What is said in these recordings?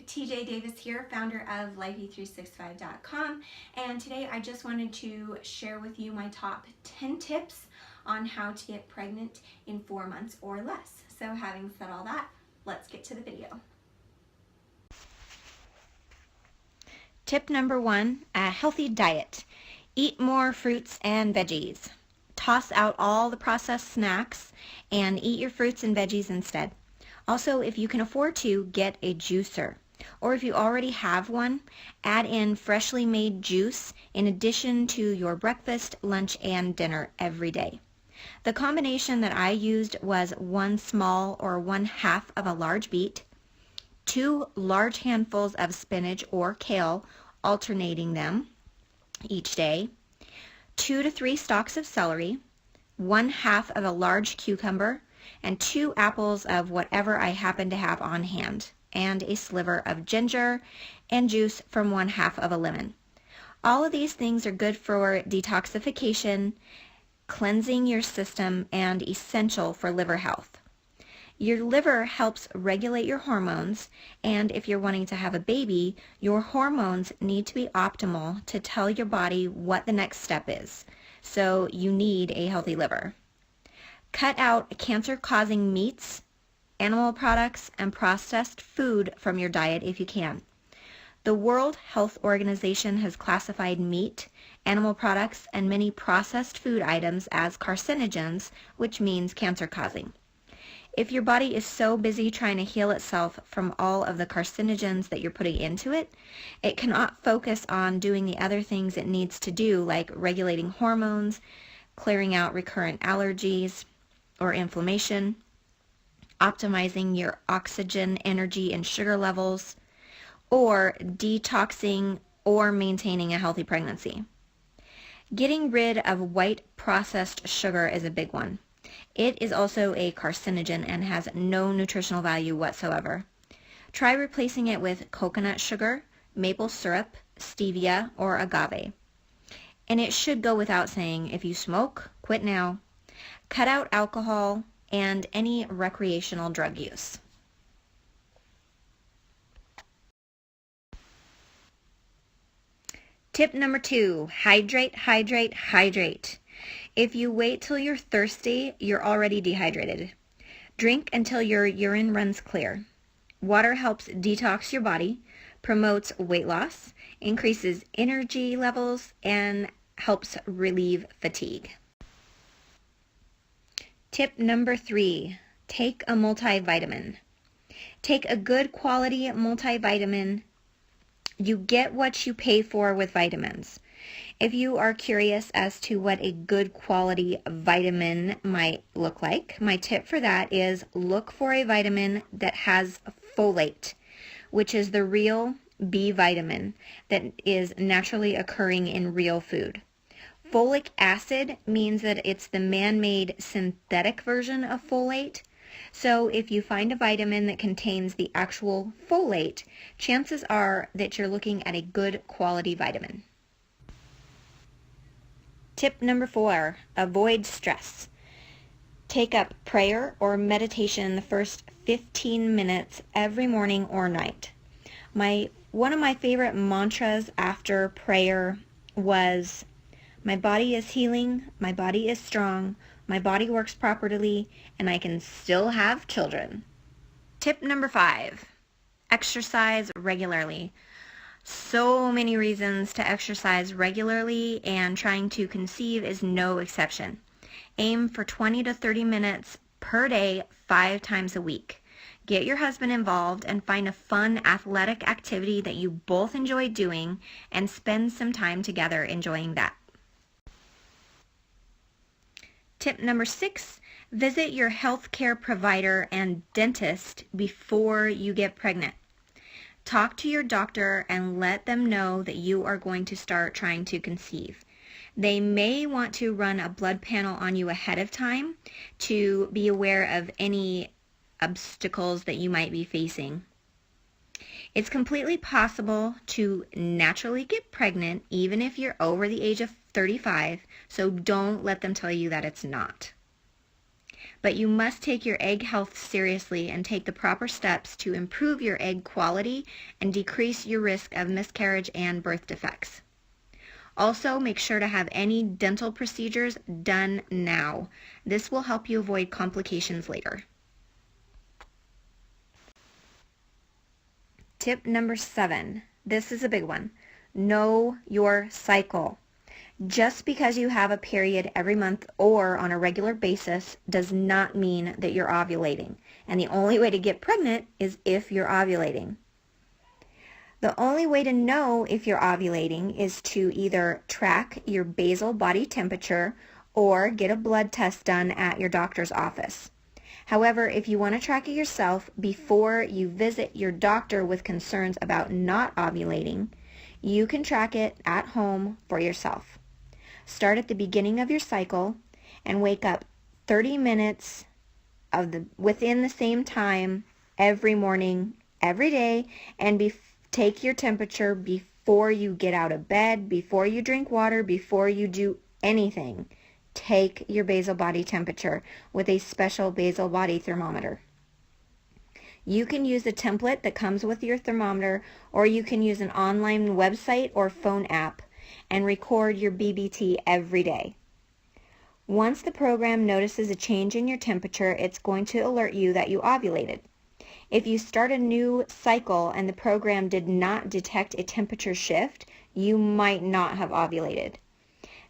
TJ Davis here, founder of Lifey365.com, and today I just wanted to share with you my top 10 tips on how to get pregnant in 4 months or less. So having said all that, let's get to the video. Tip number 1, a healthy diet. Eat more fruits and veggies. Toss out all the processed snacks and eat your fruits and veggies instead. Also, if you can afford to, get a juicer. Or if you already have one, add in freshly made juice in addition to your breakfast, lunch, and dinner every day. The combination that I used was 1 small or 1/2 of a large beet, 2 large handfuls of spinach or kale, alternating them each day, 2 to 3 stalks of celery, 1/2 of a large cucumber, and 2 apples of whatever I happen to have on hand, and a sliver of ginger, and juice from 1/2 of a lemon. All of these things are good for detoxification, cleansing your system, and essential for liver health. Your liver helps regulate your hormones, and if you're wanting to have a baby, your hormones need to be optimal to tell your body what the next step is. So you need a healthy liver. Cut out cancer-causing meats, animal products, and processed food from your diet if you can. The World Health Organization has classified meat, animal products, and many processed food items as carcinogens, which means cancer-causing. If your body is so busy trying to heal itself from all of the carcinogens that you're putting into it, it cannot focus on doing the other things it needs to do, like regulating hormones, clearing out recurrent allergies or inflammation, optimizing your oxygen, energy, and sugar levels, or detoxing or maintaining a healthy pregnancy. Getting rid of white processed sugar is a big one. It is also a carcinogen and has no nutritional value whatsoever. Try replacing it with coconut sugar, maple syrup, stevia, or agave. And it should go without saying, if you smoke, quit now. Cut out alcohol and any recreational drug use. Tip number 2, hydrate, hydrate, hydrate. If you wait till you're thirsty, you're already dehydrated. Drink until your urine runs clear. Water helps detox your body, promotes weight loss, increases energy levels, and helps relieve fatigue. Tip number 3, take a multivitamin. Take a good quality multivitamin. You get what you pay for with vitamins. If you are curious as to what a good quality vitamin might look like, my tip for that is look for a vitamin that has folate, which is the real B vitamin that is naturally occurring in real food. Folic acid means that it's the man-made synthetic version of folate. So if you find a vitamin that contains the actual folate, chances are that you're looking at a good quality vitamin. Tip number 4, avoid stress. Take up prayer or meditation the first 15 minutes every morning or night. One of my favorite mantras after prayer was, my body is healing, my body is strong, my body works properly, and I can still have children. Tip number 5, exercise regularly. So many reasons to exercise regularly, and trying to conceive is no exception. Aim for 20 to 30 minutes per day, 5 times a week. Get your husband involved and find a fun athletic activity that you both enjoy doing, and spend some time together enjoying that. Tip number 6, visit your healthcare provider and dentist before you get pregnant. Talk to your doctor and let them know that you are going to start trying to conceive. They may want to run a blood panel on you ahead of time to be aware of any obstacles that you might be facing. It's completely possible to naturally get pregnant even if you're over the age of 35, so don't let them tell you that it's not. but you must take your egg health seriously and take the proper steps to improve your egg quality and decrease your risk of miscarriage and birth defects. Also, make sure to have any dental procedures done now. This will help you avoid complications later. Tip number 7. This is a big one. Know your cycle. Just because you have a period every month or on a regular basis does not mean that you're ovulating. And the only way to get pregnant is if you're ovulating. The only way to know if you're ovulating is to either track your basal body temperature or get a blood test done at your doctor's office. However, if you want to track it yourself before you visit your doctor with concerns about not ovulating, you can track it at home for yourself. Start at the beginning of your cycle and wake up 30 minutes within the same time every morning, every day, and take your temperature before you get out of bed, before you drink water, before you do anything. Take your basal body temperature with a special basal body thermometer. You can use a template that comes with your thermometer, or you can use an online website or phone app and record your BBT every day. Once the program notices a change in your temperature, it's going to alert you that you ovulated. If you start a new cycle and the program did not detect a temperature shift, you might not have ovulated.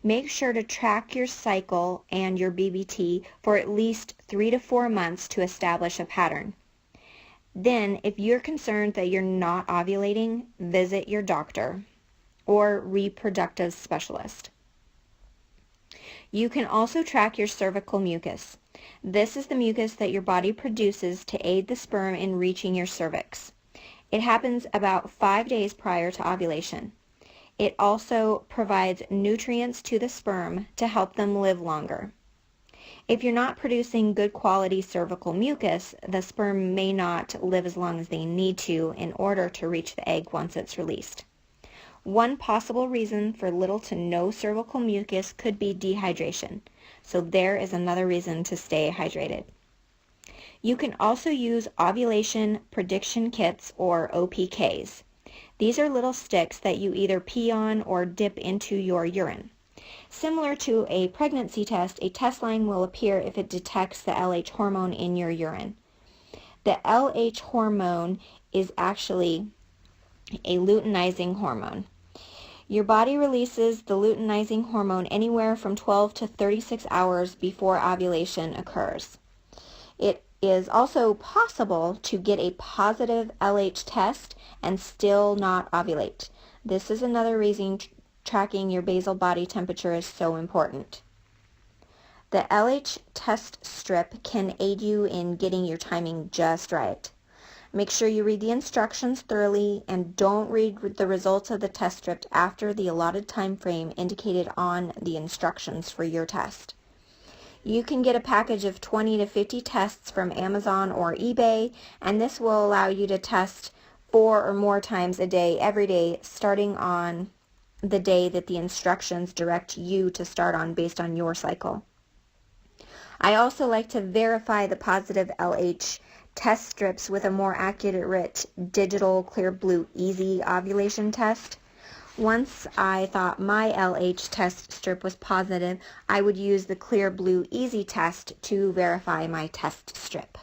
Make sure to track your cycle and your BBT for at least 3 to 4 months to establish a pattern. Then, if you're concerned that you're not ovulating, visit your doctor or reproductive specialist. You can also track your cervical mucus. This is the mucus that your body produces to aid the sperm in reaching your cervix. It happens about 5 days prior to ovulation. It also provides nutrients to the sperm to help them live longer. If you're not producing good quality cervical mucus, the sperm may not live as long as they need to in order to reach the egg once it's released. One possible reason for little to no cervical mucus could be dehydration, so there is another reason to stay hydrated. You can also use ovulation prediction kits or OPKs. These are little sticks that you either pee on or dip into your urine. Similar to a pregnancy test, a test line will appear if it detects the LH hormone in your urine. The LH hormone is actually a luteinizing hormone. Your body releases the luteinizing hormone anywhere from 12 to 36 hours before ovulation occurs. It is also possible to get a positive LH test and still not ovulate. This is another reason tracking your basal body temperature is so important. The LH test strip can aid you in getting your timing just right. Make sure you read the instructions thoroughly and don't read the results of the test strip after the allotted time frame indicated on the instructions for your test. You can get a package of 20 to 50 tests from Amazon or eBay, and this will allow you to test 4 or more times a day, every day, starting on the day that the instructions direct you to start on based on your cycle. I also like to verify the positive LH test strips with a more accurate digital Clear Blue Easy ovulation test. Once I thought my LH test strip was positive, I would use the Clear Blue Easy test to verify my test strip.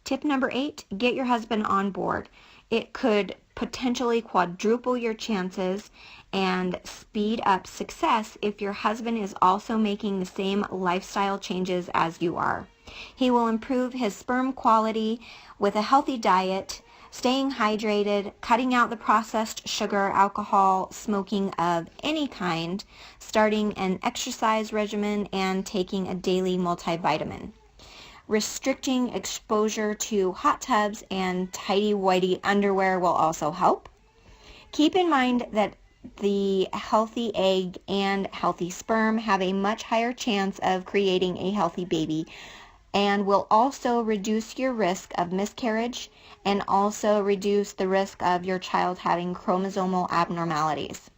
Tip number 8, get your husband on board. It could potentially quadruple your chances and speed up success if your husband is also making the same lifestyle changes as you are. He will improve his sperm quality with a healthy diet, staying hydrated, cutting out the processed sugar, alcohol, smoking of any kind, starting an exercise regimen, and taking a daily multivitamin. Restricting exposure to hot tubs and tighty-whitey underwear will also help. Keep in mind that the healthy egg and healthy sperm have a much higher chance of creating a healthy baby and will also reduce your risk of miscarriage and also reduce the risk of your child having chromosomal abnormalities.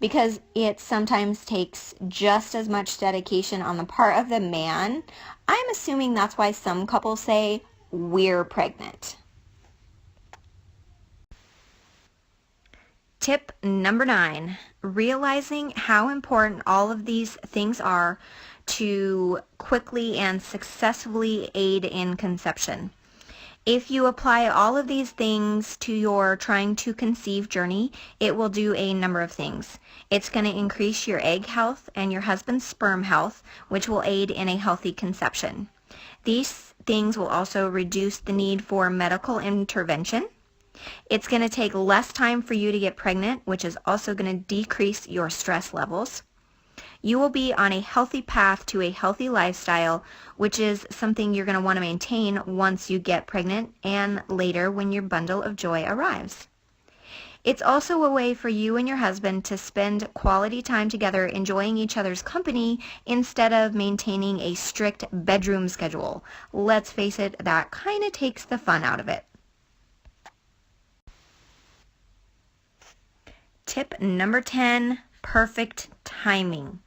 because it sometimes takes just as much dedication on the part of the man. I'm assuming that's why some couples say, "We're pregnant." Tip number 9, realizing how important all of these things are to quickly and successfully aid in conception. If you apply all of these things to your trying to conceive journey, it will do a number of things. It's going to increase your egg health and your husband's sperm health, which will aid in a healthy conception. These things will also reduce the need for medical intervention. It's going to take less time for you to get pregnant, which is also going to decrease your stress levels. You will be on a healthy path to a healthy lifestyle, which is something you're going to want to maintain once you get pregnant and later when your bundle of joy arrives. It's also a way for you and your husband to spend quality time together enjoying each other's company instead of maintaining a strict bedroom schedule. Let's face it, that kind of takes the fun out of it. Tip number 10, perfect timing.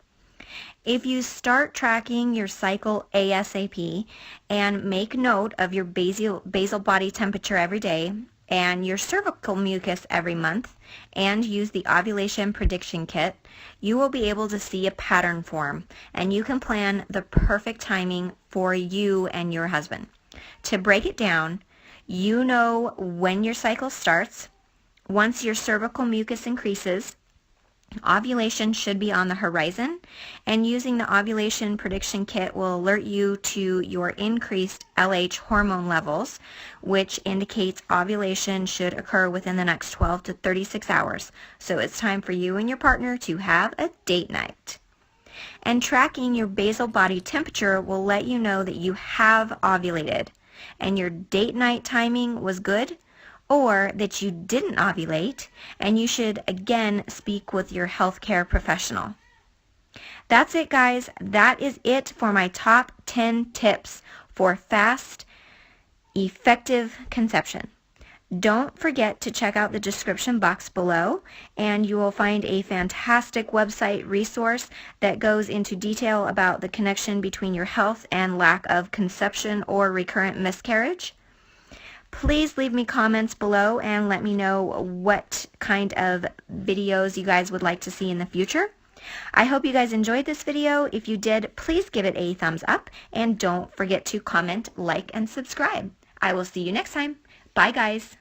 If you start tracking your cycle ASAP and make note of your basal body temperature every day and your cervical mucus every month and use the ovulation prediction kit, you will be able to see a pattern form and you can plan the perfect timing for you and your husband. To break it down, you know when your cycle starts. Once your cervical mucus increases, ovulation should be on the horizon, and using the ovulation prediction kit will alert you to your increased LH hormone levels, which indicates ovulation should occur within the next 12 to 36 hours. So it's time for you and your partner to have a date night. And tracking your basal body temperature will let you know that you have ovulated and your date night timing was good, or that you didn't ovulate, and you should again speak with your healthcare professional. That's it, guys. That is it for my top 10 tips for fast, effective conception. Don't forget to check out the description box below, and you will find a fantastic website resource that goes into detail about the connection between your health and lack of conception or recurrent miscarriage. Please leave me comments below and let me know what kind of videos you guys would like to see in the future. I hope you guys enjoyed this video. If you did, please give it a thumbs up and don't forget to comment, like, and subscribe. I will see you next time. Bye, guys.